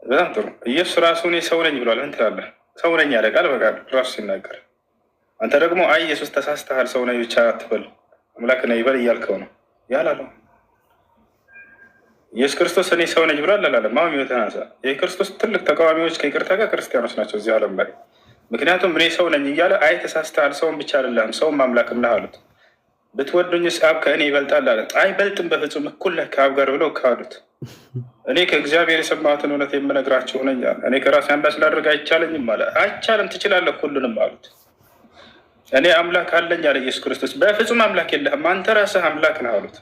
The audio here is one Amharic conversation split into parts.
በጣም ጥሩ። ኢየሱስ ራሱ እኔ ሰው ነኝ ብሏል። ምን ትላለህ? ሰው ነኝ ያለ ቃል በቃል ራሱ ሲናገር፣ አንተ ደግሞ አይ ኢየሱስ ተሳስተሃል፣ ሰው ነኝ ብቻ አትበል አምላክ ነኝ ይበል እያልከው ነው ያላለው። ኢየሱስ ክርስቶስ እኔ ሰው ነኝ ብሏል አላለም። ማም ተናሳ የክርስቶስ ትልቅ ተቃዋሚዎች ከይቅርታ ጋር ክርስቲያኖች ናቸው እዚህ ዓለም ላይ። ምክንያቱም እኔ ሰው ነኝ እያለ አይ ተሳስተሃል፣ ሰውን ብቻ አይደለም ሰውም አምላክም ነህ አሉት። ብትወዱኝስ አብ ከእኔ ይበልጣል አለ። አይበልጥም፣ በፍጹም እኩል ነህ ከአብ ጋር ብለው ካዱት። እኔ ከእግዚአብሔር የሰማሁትን እውነት የምነግራችሁ ነኝ አለ። እኔ ከራሴ አንዳች ላደርግ አይቻለኝም አለ። አይቻልም፣ ትችላለህ ሁሉንም አሉት። እኔ አምላክ አለኝ አለ ኢየሱስ ክርስቶስ። በፍጹም አምላክ የለህም፣ አንተ ራስህ አምላክ ነህ አሉት።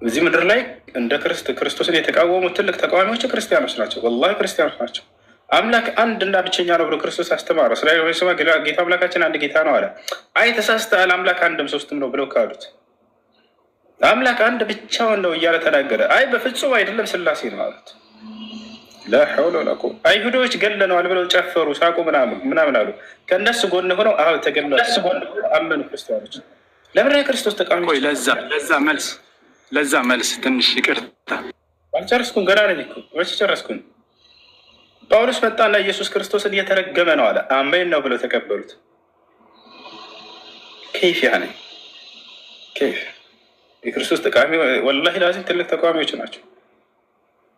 እዚህ ምድር ላይ እንደ ክርስቶስን የተቃወሙ ትልቅ ተቃዋሚዎች ክርስቲያኖች ናቸው። ወላሂ ክርስቲያኖች ናቸው። አምላክ አንድ እና ብቸኛ ነው ብሎ ክርስቶስ አስተማረው። ስለ ስማ ጌታ አምላካችን አንድ ጌታ ነው አለ። አይ ተሳስተሃል፣ አምላክ አንድም ሶስትም ነው ብለው ካዱት። አምላክ አንድ ብቻውን ነው እያለ ተናገረ። አይ በፍጹም አይደለም ስላሴ ነው አሉት። ለሐውለ ወላ ቁወተ። አይሁዶች ገለነዋል ብለው ጨፈሩ፣ ሳቁ፣ ምናምን አሉ። ከእነሱ ጎን ሆነው ተገለዋል አመኑ ክርስቲያኖች። ለምን ክርስቶስ ተቃዋሚ? ለዛ መልስ ትንሽ ይቅርታ አልጨረስኩም፣ ገና ነኝ እኮ መቼ ጨረስኩኝ? ጳውሎስ መጣና ኢየሱስ ክርስቶስን እየተረገመ ነው አለ። አሜን ነው ብለው ተቀበሉት። ከይፍ ያኔ ከይፍ የክርስቶስ ተቃዋሚ ወላሂ ላዚም ትልቅ ተቃዋሚዎች ናቸው።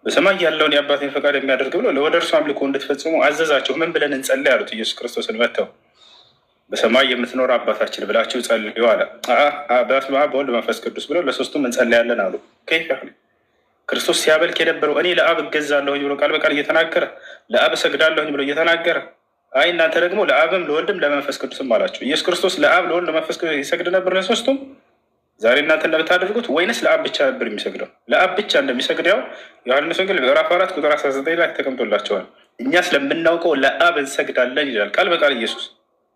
በሰማይ ያለውን የአባቴን ፈቃድ የሚያደርግ ብሎ ለወደ እርሱ አምልኮ እንድትፈጽሙ አዘዛቸው። ምን ብለን እንጸልይ አሉት። ኢየሱስ ክርስቶስን መጥተው በሰማይ የምትኖር አባታችን ብላችሁ ጸልዩ አለ። በስመ አብ በወልድ መንፈስ ቅዱስ ብለው ለሶስቱም እንጸልያለን አሉ። ከይፍ ያኔ ክርስቶስ ሲያመልክ የነበረው እኔ ለአብ እገዛለሁኝ ብሎ ቃል በቃል እየተናገረ ለአብ እሰግዳለሁኝ ብሎ እየተናገረ፣ አይ እናንተ ደግሞ ለአብም ለወልድም ለመንፈስ ቅዱስም አላቸው። ኢየሱስ ክርስቶስ ለአብ ለወልድ ለመንፈስ ቅዱስ ይሰግድ ነበር ለሶስቱም። ዛሬ እናንተ እንደምታደርጉት ወይንስ ለአብ ብቻ ነበር የሚሰግደው? ለአብ ብቻ እንደሚሰግድ ያው ዮሐንስ ወንጌል ምዕራፍ 4 ቁጥር 19 ላይ ተቀምጦላቸዋል። እኛ ስለምናውቀው ለአብ እንሰግዳለን ይላል ቃል በቃል ኢየሱስ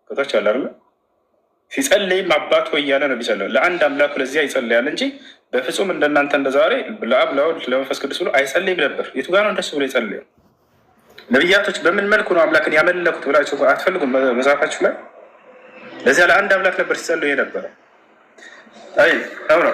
ከታች አለ አይደል? ሲጸልይም አባት ሆይ እያለ ነው የሚጸልየው። ለአንድ አምላኩ ለዚያ ይጸልያል እንጂ በፍጹም እንደናንተ እንደዛሬ ለአብ ለወልድ ለመንፈስ ቅዱስ ብሎ አይጸልይም ነበር። የቱ ጋር ነው እንደሱ ብሎ የጸለየው? ነቢያቶች በምን መልኩ ነው አምላክን ያመለኩት ብላችሁ አትፈልጉም መጽሐፋችሁ ላይ? ለዚያ ለአንድ አምላክ ነበር ሲጸልዩ የነበረ። አይ ነው